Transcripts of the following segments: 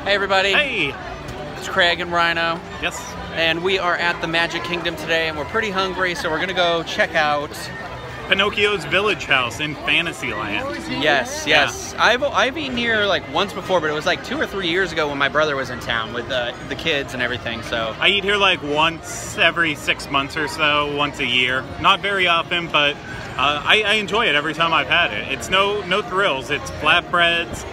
Hey everybody. Hey! It's Craig and Ryno. Yes. And we are at the Magic Kingdom today and we're pretty hungry, so we're gonna go check out Pinocchio's Village Haus in Fantasyland. Yes. Yeah. I've eaten here like once before, but it was like 2 or 3 years ago when my brother was in town with the kids and everything, so. I eat here like once every 6 months or so, once a year. Not very often, but I enjoy it every time I've had it. It's no thrills. It's flatbreads,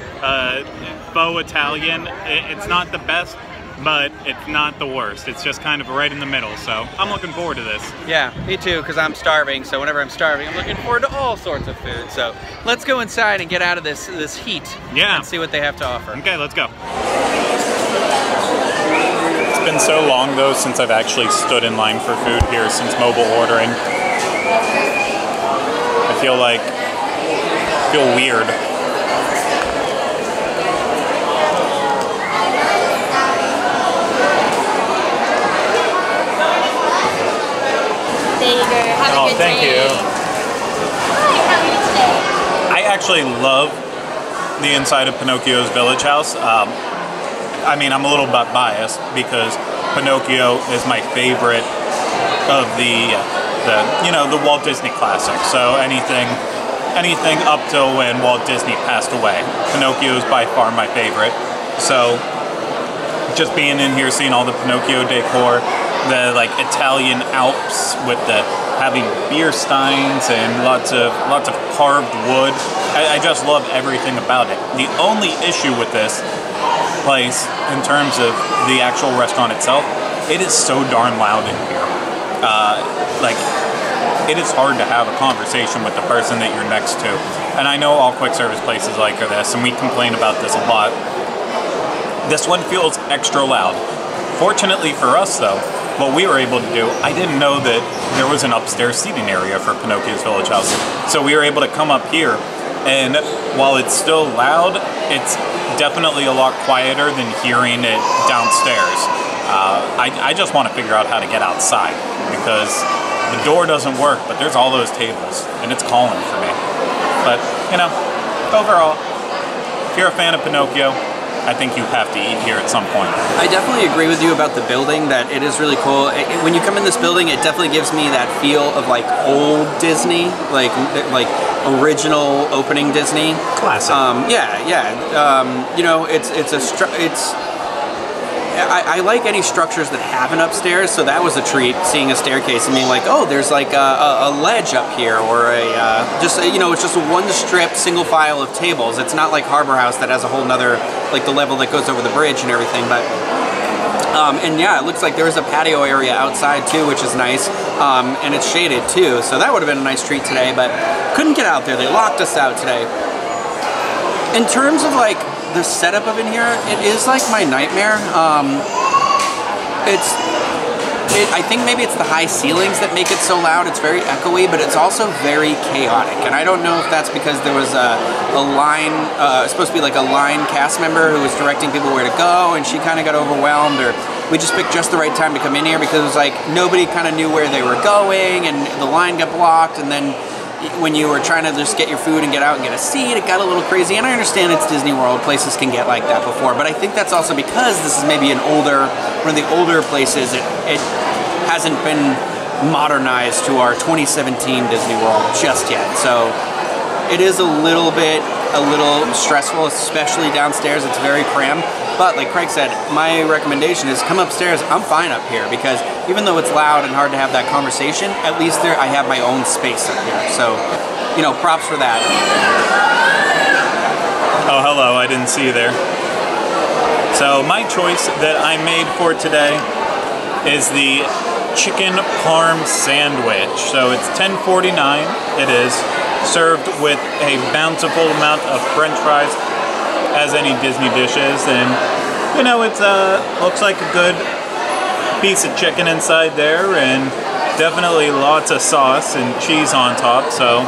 faux Italian. It's not the best, but it's not the worst. It's just kind of right in the middle, so I'm looking forward to this. Yeah, me too, because I'm starving, so whenever I'm starving, I'm looking forward to all sorts of food. So let's go inside and get out of this heat and see what they have to offer. Okay, let's go. It's been so long, though, since I've actually stood in line for food here since mobile ordering. I feel weird. Oh, thank you. I actually love the inside of Pinocchio's Village Haus. I mean, I'm a little bit biased because Pinocchio is my favorite of the Walt Disney classics. So anything up till when Walt Disney passed away, Pinocchio is by far my favorite. So just being in here, seeing all the Pinocchio decor, the like Italian Alps with the having beer steins and lots of carved wood. I just love everything about it. The only issue with this place, in terms of the actual restaurant itself, it is so darn loud in here. It is hard to have a conversation with the person that you're next to. And I know all quick service places like this, and we complain about this a lot. This one feels extra loud. Fortunately for us, though, what we were able to do, I didn't know that there was an upstairs seating area for Pinocchio's Village Haus. So we were able to come up here, and while it's still loud, it's definitely a lot quieter than hearing it downstairs. I just want to figure out how to get outside, because the door doesn't work, but there's all those tables, and it's calling for me. But, you know, overall, if you're a fan of Pinocchio, I think you have to eat here at some point. I definitely agree with you about the building, that it is really cool. When you come in this building, it definitely gives me that feel of like old Disney, like original opening Disney. Classic. You know, I like any structures that have an upstairs, so that was a treat, seeing a staircase and being like, oh, there's like a ledge up here, or it's just a one strip single file of tables. It's not like Harbor House that has a whole nother, like the level that goes over the bridge and everything, but and yeah, it looks like there was a patio area outside too, which is nice, and it's shaded too, so that would have been a nice treat today, but couldn't get out there. They locked us out today. In terms of like the setup of in here, it is like my nightmare. I think maybe it's the high ceilings that make it so loud. It's very echoey, but it's also very chaotic. And I don't know if that's because there was a line, supposed to be like a line cast member who was directing people where to go, and she kind of got overwhelmed, or we just picked just the right time to come in here because it was like nobody kind of knew where they were going, and the line got blocked, and then when you were trying to just get your food and get out and get a seat, it got a little crazy. And I understand it's Disney World, places can get like that before, but I think that's also because this is maybe one of the older places. It hasn't been modernized to our 2017 Disney World just yet. So it is a little stressful, especially downstairs. It's very crammed. But like Craig said, my recommendation is come upstairs. I'm fine up here because even though it's loud and hard to have that conversation, at least I have my own space up here. So, you know, props for that. Oh, hello, I didn't see you there. So my choice that I made for today is the chicken parm sandwich. So it's $10.49. It is served with a bountiful amount of French fries, as any Disney dishes, and you know, it's looks like a good piece of chicken inside there, and definitely lots of sauce and cheese on top. So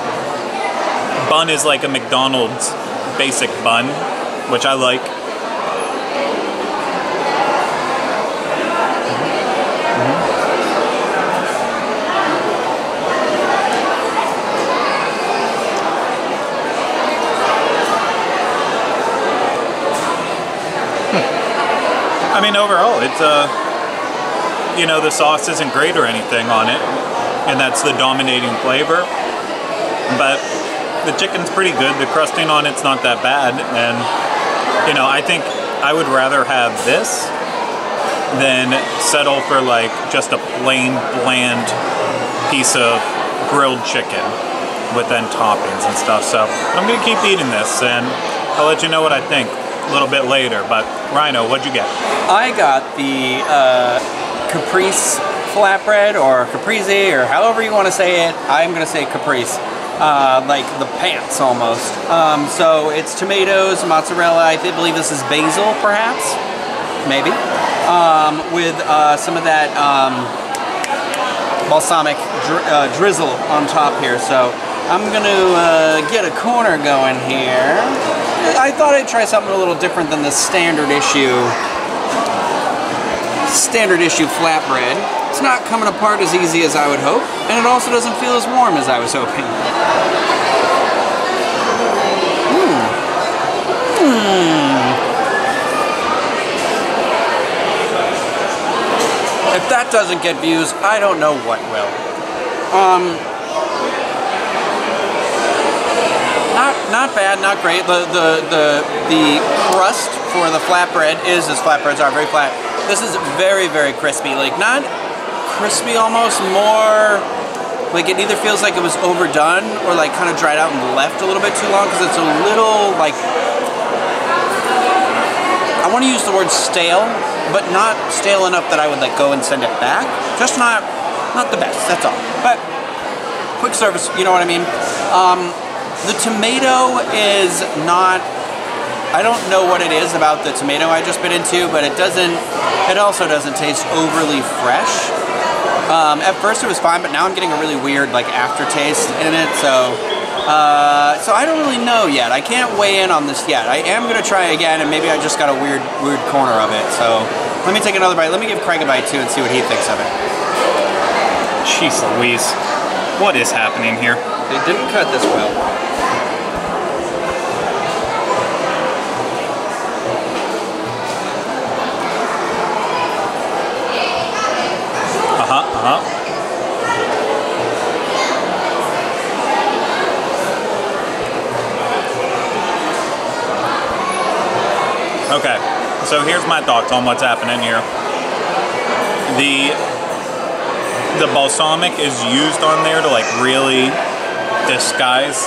bun is like a McDonald's basic bun, which I like. I mean, overall, it's you know, the sauce isn't great or anything on it, and that's the dominating flavor. But the chicken's pretty good. The crusting on it's not that bad, and you know, I think I would rather have this than settle for like just a plain bland piece of grilled chicken with then toppings and stuff. So I'm gonna keep eating this, and I'll let you know what I think a little bit later. But Ryno, what'd you get? I got the caprese flatbread, or caprese, or however you want to say it. I'm gonna say caprese. Like the pants almost. So it's tomatoes, mozzarella, I believe this is basil perhaps, maybe, with some of that balsamic drizzle on top here. So I'm gonna get a corner going here. I thought I'd try something a little different than the standard issue flatbread. It's not coming apart as easy as I would hope, and it also doesn't feel as warm as I was hoping. If that doesn't get views, I don't know what will. Not bad, not great. The crust for the flatbread is, as flatbreads are, very flat. This is very, very crispy. Like, not crispy almost, more like it either feels like it was overdone or like kind of dried out and left a little bit too long, because it's a little like, I want to use the word stale, but not stale enough that I would like go and send it back. Just not the best, that's all. But quick service, you know what I mean? The tomato is not, I don't know what it is about the tomato I just bit into, but it also doesn't taste overly fresh. At first it was fine, but now I'm getting a really weird like aftertaste in it, so I don't really know yet. I can't weigh in on this yet. I am gonna try again, and maybe I just got a weird corner of it. So let me take another bite. Let me give Craig a bite too and see what he thinks of it. Jeez Louise, what is happening here? They didn't cut this well. Okay, so here's my thoughts on what's happening here. The balsamic is used on there to like really disguise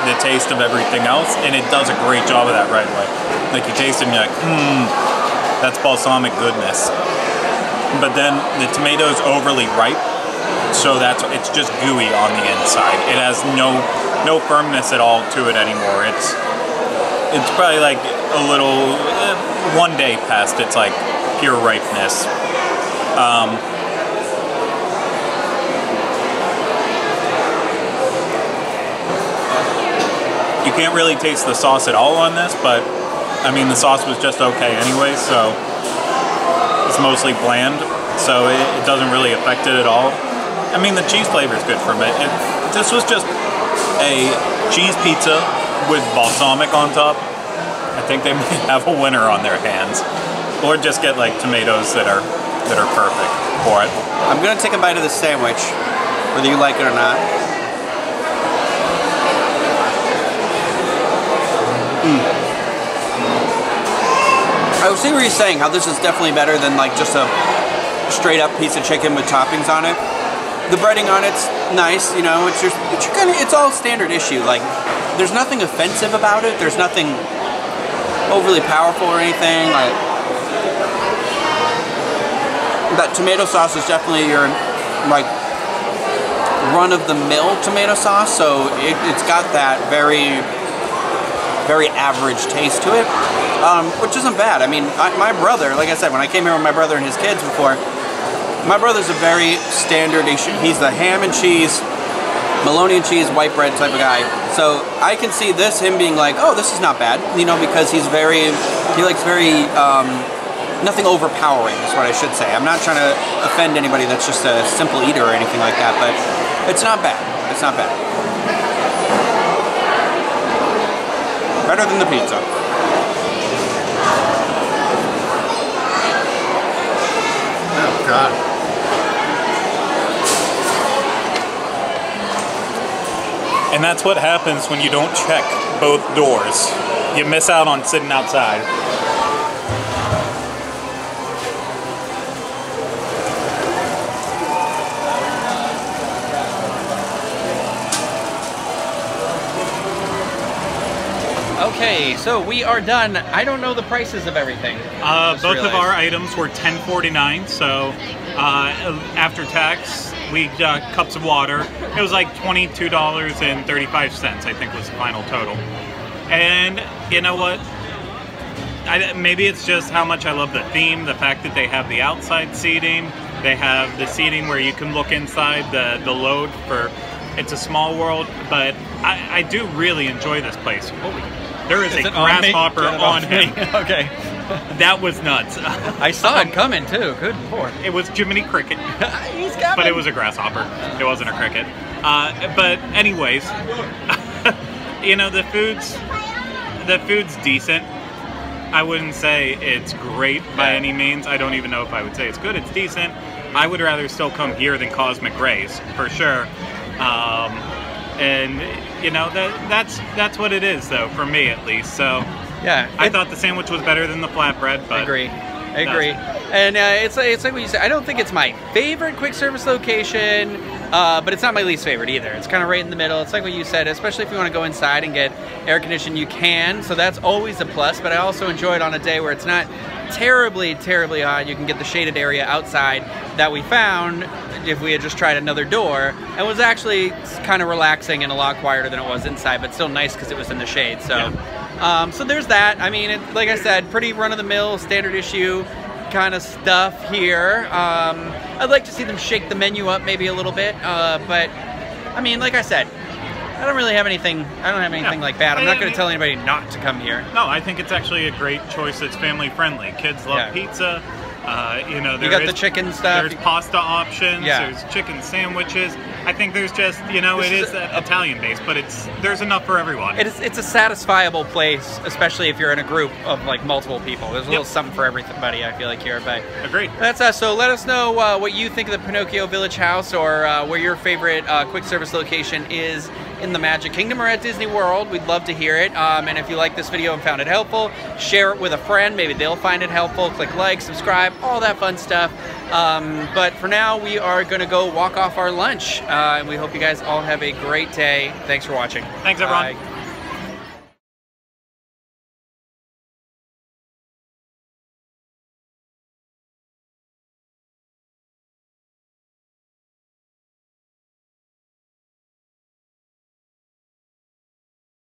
the taste of everything else, and it does a great job of that right away. Like you taste it and you're like, that's balsamic goodness. But then the tomato's overly ripe, so it's just gooey on the inside. It has no firmness at all to it anymore. It's probably like a little, one day past its like pure ripeness. You can't really taste the sauce at all on this, but I mean the sauce was just okay anyway, so it's mostly bland, so it doesn't really affect it at all. I mean the cheese flavor is good from it. This was just a cheese pizza with balsamic on top. I think they might have a winner on their hands, or just get like tomatoes that are perfect for it. I'm gonna take a bite of this sandwich, whether you like it or not. I see what you're saying, how this is definitely better than like just a straight up piece of chicken with toppings on it. The breading on it's nice, you know, it's all standard issue. Like, there's nothing offensive about it. There's nothing overly powerful or anything. Like, that tomato sauce is definitely your like run-of-the-mill tomato sauce, so it's got that very average taste to it, which isn't bad. I mean, my brother, like I said, when I came here with my brother and his kids before, my brother's a very standard, he's the ham and cheese, bologna and cheese, white bread type of guy. So I can see him being like, oh, this is not bad, you know, because he likes very, nothing overpowering is what I should say. I'm not trying to offend anybody that's just a simple eater or anything like that, but it's not bad. It's not bad. Better than the pizza. And that's what happens when you don't check both doors. You miss out on sitting outside. Okay, so we are done. I don't know the prices of everything. Both of our items were $10.49, so after tax, we got cups of water. It was like $22.35, I think was the final total. And you know what? Maybe it's just how much I love the theme, the fact that they have the outside seating, they have the seating where you can look inside the load for It's a Small World, but I do really enjoy this place. Holy, there is a grasshopper on him. Okay. That was nuts. I saw it coming too. Good lord. It was Jiminy Cricket. He's coming. But it was a grasshopper. It wasn't a cricket. But anyways, you know, the food's decent. I wouldn't say it's great by any means. I don't even know if I would say it's good. It's decent. I would rather still come here than Cosmic Rays, for sure. And you know, that's what it is, though, for me at least. So yeah, I thought the sandwich was better than the flatbread. But I agree. And it's like what you said. I don't think it's my favorite quick service location, but it's not my least favorite either. It's kind of right in the middle. It's like what you said, especially if you want to go inside and get air conditioning, you can. So that's always a plus. But I also enjoy it on a day where it's not terribly hot. You can get the shaded area outside that we found if we had just tried another door, and was actually kind of relaxing and a lot quieter than it was inside, but still nice because it was in the shade. So. Yeah. So there's that. I mean, like I said, pretty run-of-the-mill, standard issue kind of stuff here. I'd like to see them shake the menu up maybe a little bit, but I mean, like I said, I don't have anything like that. I'm not going to tell anybody not to come here. No, I think it's actually a great choice. It's family-friendly. Kids love pizza. You know, you got the chicken stuff. There's pasta options. Yeah. There's chicken sandwiches. I think there's just, you know, it is Italian based, but there's enough for everyone. It's a satisfiable place, especially if you're in a group of like multiple people. There's a little something for everybody, I feel like, here. But agreed. That's us. So let us know what you think of the Pinocchio Village Haus, or where your favorite quick service location is in the Magic Kingdom or at Disney World. We'd love to hear it. And if you like this video and found it helpful, share it with a friend. Maybe they'll find it helpful. Click like, subscribe, all that fun stuff. But for now, we are going to go walk off our lunch. And we hope you guys all have a great day. Thanks for watching. Thanks, everyone. Bye.